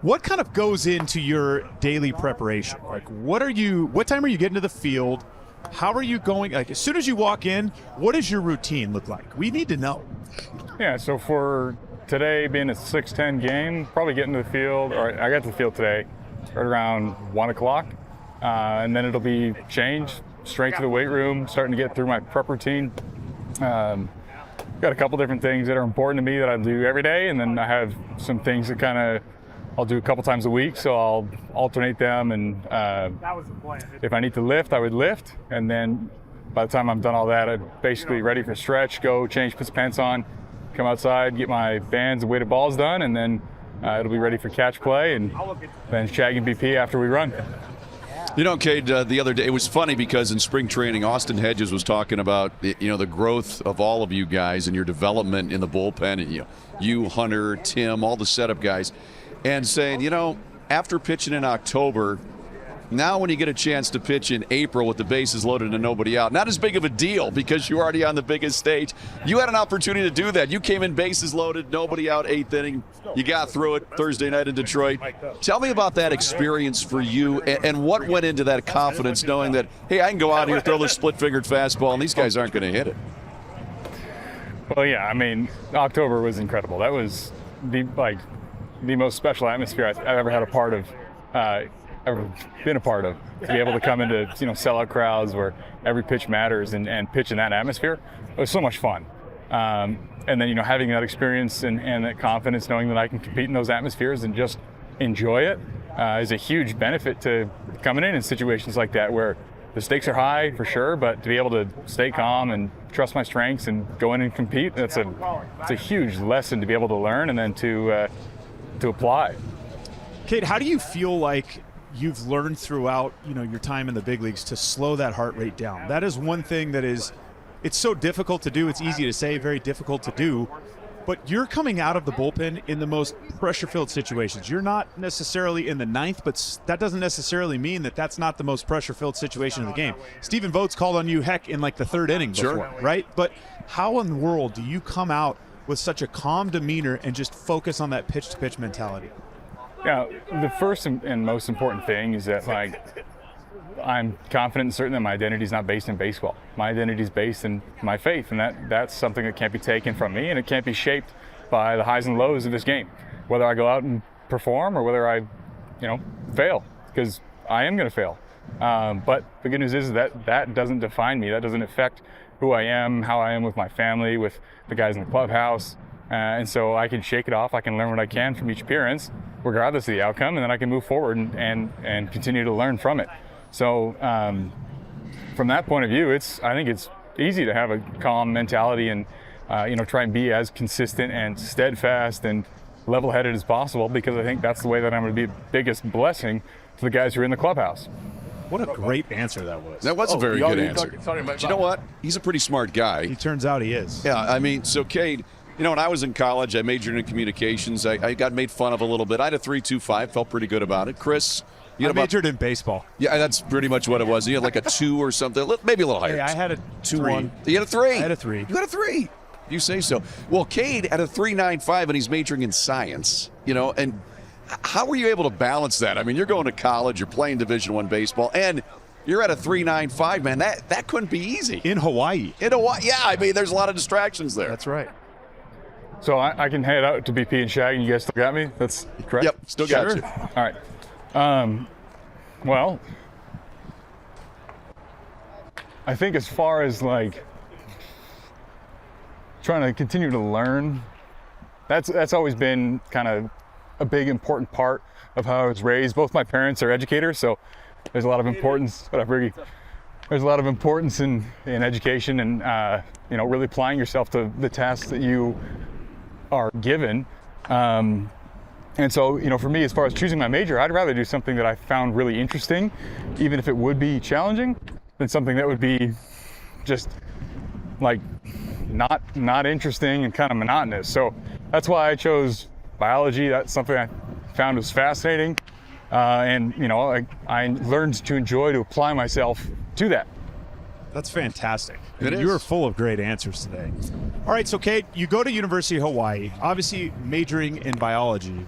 What kind of goes into your daily preparation? Like, what time are you getting to the field? How are you going? Like, as soon as you walk in, what does your routine look like? We need to know. Yeah, so for today being a 6:10 game, probably getting to the field, or I got to the field today right around 1 o'clock, and then it'll be changed, straight to the weight room, starting to get through my prep routine. Got a couple different things that are important to me that I do every day, and then I have some things that I'll do a couple times a week, so I'll alternate them, and if I need to lift, I would lift, and then by the time I'm done all that, I'm basically ready for stretch, go change, put some pants on, come outside, get my bands and weighted balls done, and then it'll be ready for catch play, and then shag and BP after we run. You know, Cade, the other day, it was funny because in spring training, Austin Hedges was talking about, the growth of all of you guys and your development in the bullpen, and you, Hunter, Tim, all the setup guys, and saying, after pitching in October, now when you get a chance to pitch in April with the bases loaded and nobody out, not as big of a deal because you're already on the biggest stage. You had an opportunity to do that. You came in bases loaded, nobody out, 8th inning. You got through it Thursday night in Detroit. Tell me about that experience for you and what went into that confidence knowing that, hey, I can go out here, throw this split-fingered fastball, and these guys aren't going to hit it. Well, yeah, I mean, October was incredible. That was the most special atmosphere I've ever had a part of. Ever been a part of, to be able to come into sellout crowds where every pitch matters and pitch in that atmosphere. It was so much fun, and then having that experience and that confidence, knowing that I can compete in those atmospheres and just enjoy it is a huge benefit to coming in situations like that where the stakes are high for sure, but to be able to stay calm and trust my strengths and go in and compete, it's a huge lesson to be able to learn and then to apply. Cade, how do you feel like you've learned throughout your time in the big leagues to slow that heart rate down? That is one thing that it's so difficult to do. It's easy to say, very difficult to do, but you're coming out of the bullpen in the most pressure-filled situations. You're not necessarily in the ninth, but that doesn't necessarily mean that that's not the most pressure-filled situation in the game. Stephen Vogt's called on you, heck, in like the 3rd inning before, sure, right? But how in the world do you come out with such a calm demeanor and just focus on that pitch-to-pitch mentality? Yeah, the first and most important thing is that I'm confident and certain that my identity is not based in baseball. My identity is based in my faith, and that's something that can't be taken from me, and it can't be shaped by the highs and lows of this game. Whether I go out and perform or whether I, fail, because I am going to fail. But the good news is that doesn't define me. That doesn't affect who I am, how I am with my family, with the guys in the clubhouse. And so I can shake it off. I can learn what I can from each appearance, regardless of the outcome, and then I can move forward and continue to learn from it. So from that point of view, I think it's easy to have a calm mentality and try and be as consistent and steadfast and level-headed as possible, because I think that's the way that I'm going to be the biggest blessing to the guys who are in the clubhouse. What a great answer that was. That was a very good answer. But you know what? He's a pretty smart guy. He turns out he is. Yeah, I mean, so Cade, when I was in college, I majored in communications. I got made fun of a little bit. I had a 3.25, felt pretty good about it. Chris, I majored in baseball. Yeah, that's pretty much what it was. You had like a 2 or something, maybe a little higher. Hey, I had a 2.1. You had a 3. I had a 3. You had a 3. You say so. Well, Cade had a 3.95, and he's majoring in science. And how were you able to balance that? I mean, you're going to college, you're playing Division I baseball, and you're at a 3.95, man. That couldn't be easy. In Hawaii. Yeah, I mean, there's a lot of distractions there. That's right. So I can head out to BP and shag, and you guys still got me? That's correct? Yep, still got you. All right. Well, I think as far as trying to continue to learn, that's always been kind of a big important part of how I was raised. Both my parents are educators, so there's a lot of importance. There's a lot of importance in education and really applying yourself to the tasks that you are given. And so, for me, as far as choosing my major, I'd rather do something that I found really interesting, even if it would be challenging, than something that would be just not interesting and kind of monotonous. So that's why I chose biology. That's something I found was fascinating. And I learned to enjoy, to apply myself to that. That's fantastic. You are full of great answers today. All right, so Cade, you go to University of Hawaii, obviously majoring in biology.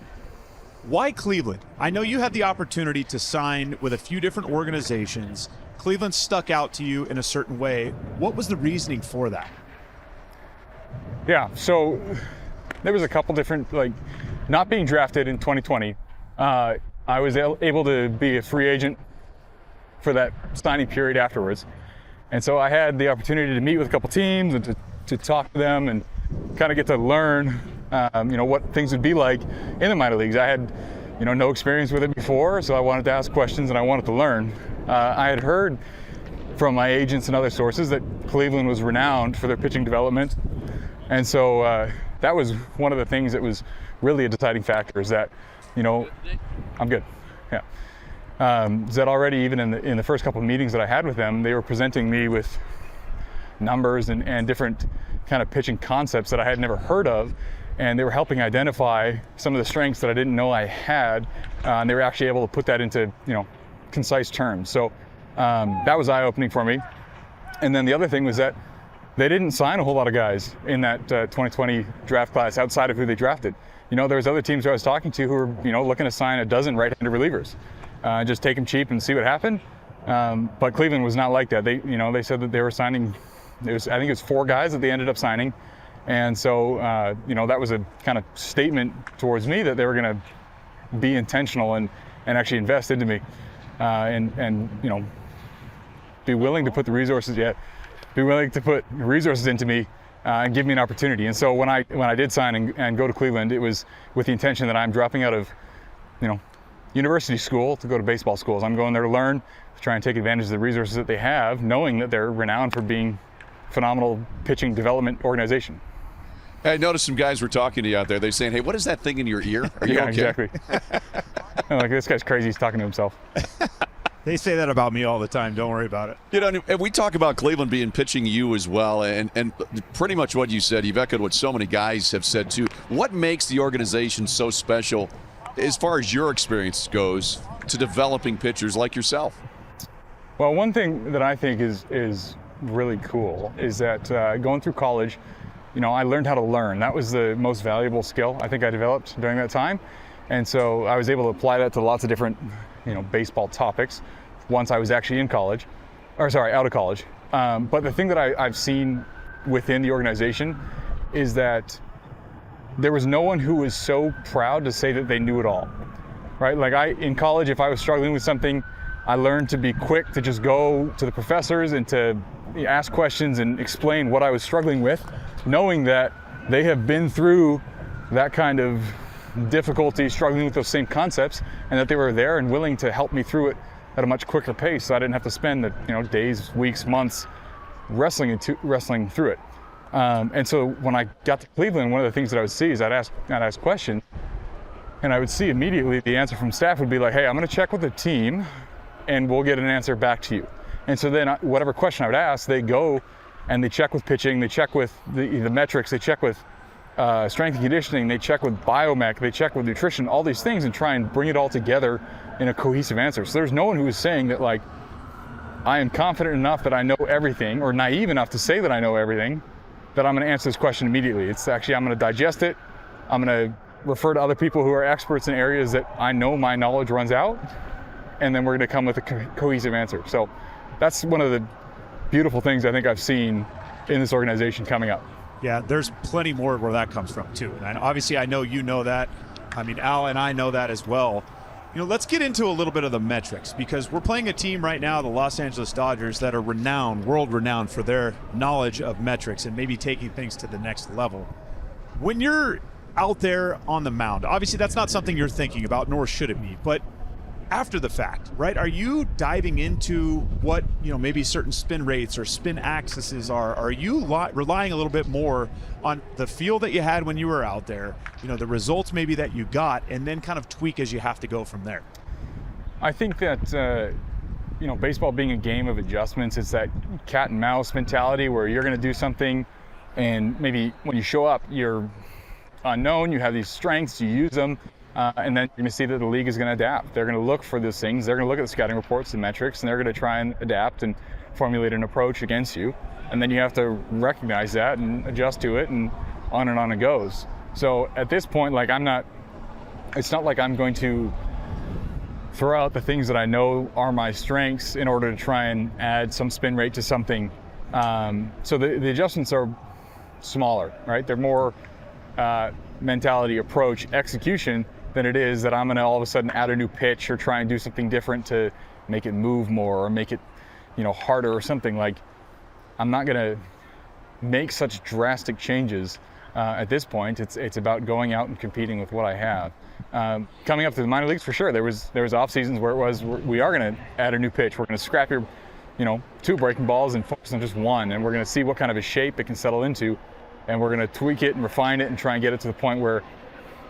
Why Cleveland? I know you had the opportunity to sign with a few different organizations. Cleveland stuck out to you in a certain way. What was the reasoning for that? Yeah, so there was a couple different, not being drafted in 2020, I was able to be a free agent for that signing period afterwards. And so I had the opportunity to meet with a couple teams and to talk to them and kind of get to learn, what things would be like in the minor leagues. I had, no experience with it before, so I wanted to ask questions and I wanted to learn. I had heard from my agents and other sources that Cleveland was renowned for their pitching development. And so that was one of the things that was really a deciding factor, is that, I'm good. Yeah. Is that already even in the first couple of meetings that I had with them, they were presenting me with numbers and different kind of pitching concepts that I had never heard of, and they were helping identify some of the strengths that I didn't know I had, and they were actually able to put that into concise terms. So that was eye-opening for me. And then the other thing was that they didn't sign a whole lot of guys in that 2020 draft class outside of who they drafted. There was other teams I was talking to who were looking to sign a dozen right-handed relievers. Just take them cheap and see what happened. But Cleveland was not like that. They said that they were signing, I think it was 4 guys that they ended up signing. And so, that was a kind of statement towards me that they were going to be intentional and actually invest into me. And be willing to put the resources into me and give me an opportunity. And so when I did sign and go to Cleveland, it was with the intention that I'm dropping out of, university school to go to baseball schools. I'm going there to learn, to try and take advantage of the resources that they have, knowing that they're renowned for being phenomenal pitching development organization. Hey, I noticed some guys were talking to you out there. They're saying, hey, what is that thing in your ear? Are you okay? Exactly. I'm like, this guy's crazy. He's talking to himself. They say that about me all the time. Don't worry about it. And we talk about Cleveland being pitching you as well, and pretty much what you said, you've echoed what so many guys have said too. What makes the organization so special as far as your experience goes to developing pitchers like yourself? Well, one thing that I think is really cool is that going through college, I learned how to learn. That was the most valuable skill I think I developed during that time. And so I was able to apply that to lots of different, baseball topics once I was actually out of college. But the thing that I've seen within the organization is that there was no one who was so proud to say that they knew it all, right? In college, if I was struggling with something, I learned to be quick to just go to the professors and to ask questions and explain what I was struggling with, knowing that they have been through that kind of difficulty, struggling with those same concepts, and that they were there and willing to help me through it at a much quicker pace, so I didn't have to spend the days, weeks, months wrestling through it. And so when I got to Cleveland, one of the things that I would see is I'd ask questions, and I would see immediately the answer from staff would be like, hey, I'm going to check with the team and we'll get an answer back to you. And so then whatever question I would ask, they go and they check with pitching, they check with the metrics, they check with strength and conditioning, they check with biomech, they check with nutrition, all these things, and try and bring it all together in a cohesive answer. So there's no one who is saying that I am confident enough that I know everything, or naive enough to say that I know everything, that I'm going to answer this question immediately. It's actually, I'm going to digest it. I'm going to refer to other people who are experts in areas that I know my knowledge runs out, and then we're going to come with a cohesive answer. So that's one of the beautiful things I think I've seen in this organization coming up. Yeah, there's plenty more where that comes from too. And obviously I know you know that. I mean, Al and I know that as well. Let's get into a little bit of the metrics, because we're playing a team right now, the Los Angeles Dodgers, that are world renowned for their knowledge of metrics and maybe taking things to the next level. When you're out there on the mound, obviously that's not something you're thinking about, nor should it be, but after the fact, right? Are you diving into what, maybe certain spin rates or spin axes are? Are you relying a little bit more on the feel that you had when you were out there, the results maybe that you got, and then kind of tweak as you have to go from there? I think that, baseball being a game of adjustments, it's that cat and mouse mentality where you're going to do something and maybe when you show up, you're unknown, you have these strengths, you use them. And then you're going to see that the league is going to adapt. They're going to look for those things. They're going to look at the scouting reports, the metrics, and they're going to try and adapt and formulate an approach against you. And then you have to recognize that and adjust to it, and on it goes. So at this point, I'm not it's not like I'm going to throw out the things that I know are my strengths in order to try and add some spin rate to something. So the adjustments are smaller, right? They're more mentality, approach, execution than it is that I'm going to all of a sudden add a new pitch or try and do something different to make it move more or make it, harder or something. Like, I'm not going to make such drastic changes at this point. It's about going out and competing with what I have. Coming up to the minor leagues, for sure, there was off seasons where we are going to add a new pitch. We're going to scrap your 2 breaking balls and focus on just 1, and we're going to see what kind of a shape it can settle into, and we're going to tweak it and refine it and try and get it to the point where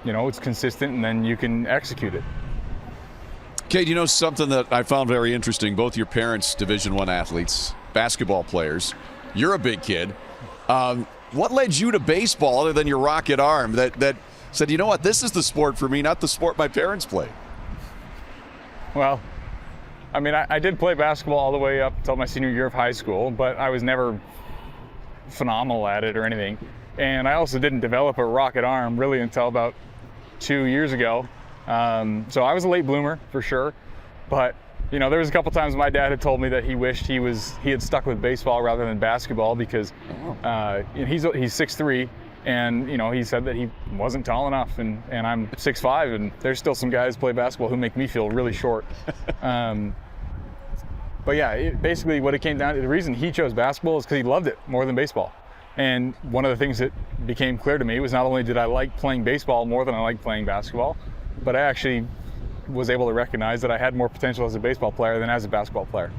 it's consistent, and then you can execute it. Cade, something that I found very interesting, both your parents Division I athletes, basketball players. You're a big kid. What led you to baseball other than your rocket arm that said, you know what, this is the sport for me, not the sport my parents played? Well, I mean, I did play basketball all the way up until my senior year of high school, but I was never phenomenal at it or anything. And I also didn't develop a rocket arm really until about 2 years ago. So I was a late bloomer for sure. But, there was a couple times my dad had told me that he wished he had stuck with baseball rather than basketball because he's 6'3", and he said that he wasn't tall enough, and I'm 6'5", and there's still some guys play basketball who make me feel really short. But yeah, basically what it came down to, the reason he chose basketball is because he loved it more than baseball. And one of the things that became clear to me was not only did I like playing baseball more than I liked playing basketball, but I actually was able to recognize that I had more potential as a baseball player than as a basketball player.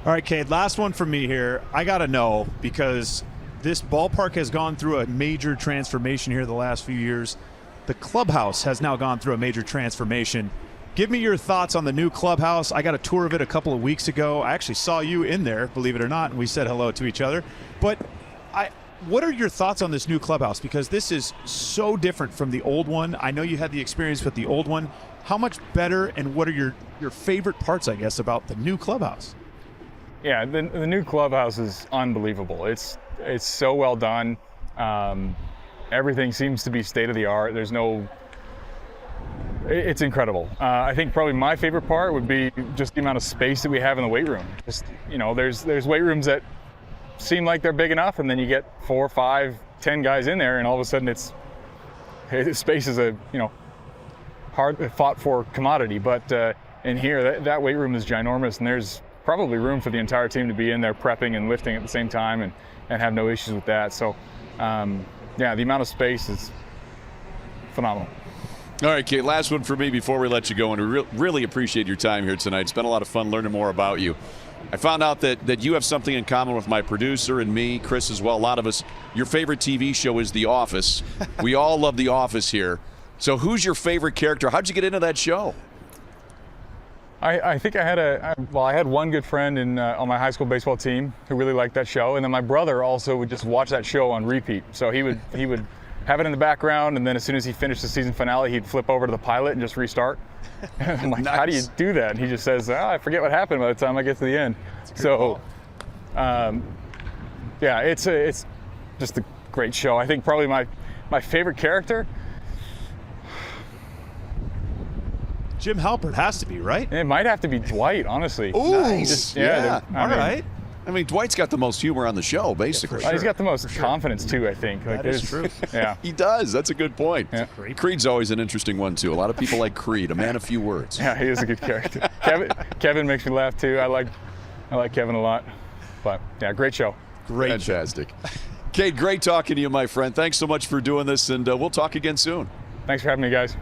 All right, Cade, last one from me here. I got to know, because this ballpark has gone through a major transformation here the last few years. The clubhouse has now gone through a major transformation. Give me your thoughts on the new clubhouse. I got a tour of it a couple of weeks ago. I actually saw you in there, believe it or not, and we said hello to each other. But what are your thoughts on this new clubhouse? Because this is so different from the old one. I know you had the experience with the old one. How much better, and what are your favorite parts, I guess, about the new clubhouse? Yeah, the new clubhouse is unbelievable. It's so well done. Everything seems to be state of the art. It's incredible. I think probably my favorite part would be just the amount of space that we have in the weight room. Just, there's weight rooms that seem like they're big enough, and then you get 4, 5, 10 guys in there, and all of a sudden space is a hard fought for commodity. But in here, that weight room is ginormous, and there's probably room for the entire team to be in there prepping and lifting at the same time, and have no issues with that. So yeah, the amount of space is phenomenal. All right, Cade, last one for me before we let you go, and we really appreciate your time here tonight. It's been a lot of fun learning more about you. I found out that you have something in common with my producer and me, Chris as well. A lot of us, your favorite TV show is The Office. We all love The Office here. So who's your favorite character? How'd you get into that show? I think I had one good friend on my high school baseball team who really liked that show, and then my brother also would just watch that show on repeat. So he would have it in the background, and then as soon as he finished the season finale, he'd flip over to the pilot and just restart. I'm like, nice. How do you do that? And he just says, I forget what happened by the time I get to the end. So, yeah, it's just a great show. I think probably my favorite character, Jim Halpert has to be, right? It might have to be Dwight, honestly. Ooh, nice. Yeah. All right. I mean, Dwight's got the most humor on the show, basically. He's got the most confidence, too, I think. That is true. Yeah. He does. That's a good point. Yeah. Creed's always an interesting one, too. A lot of people like Creed, a man of few words. Yeah, he is a good character. Kevin makes me laugh, too. I like Kevin a lot. But, yeah, great show. Great. Fantastic. Cade, great talking to you, my friend. Thanks so much for doing this, and we'll talk again soon. Thanks for having me, guys.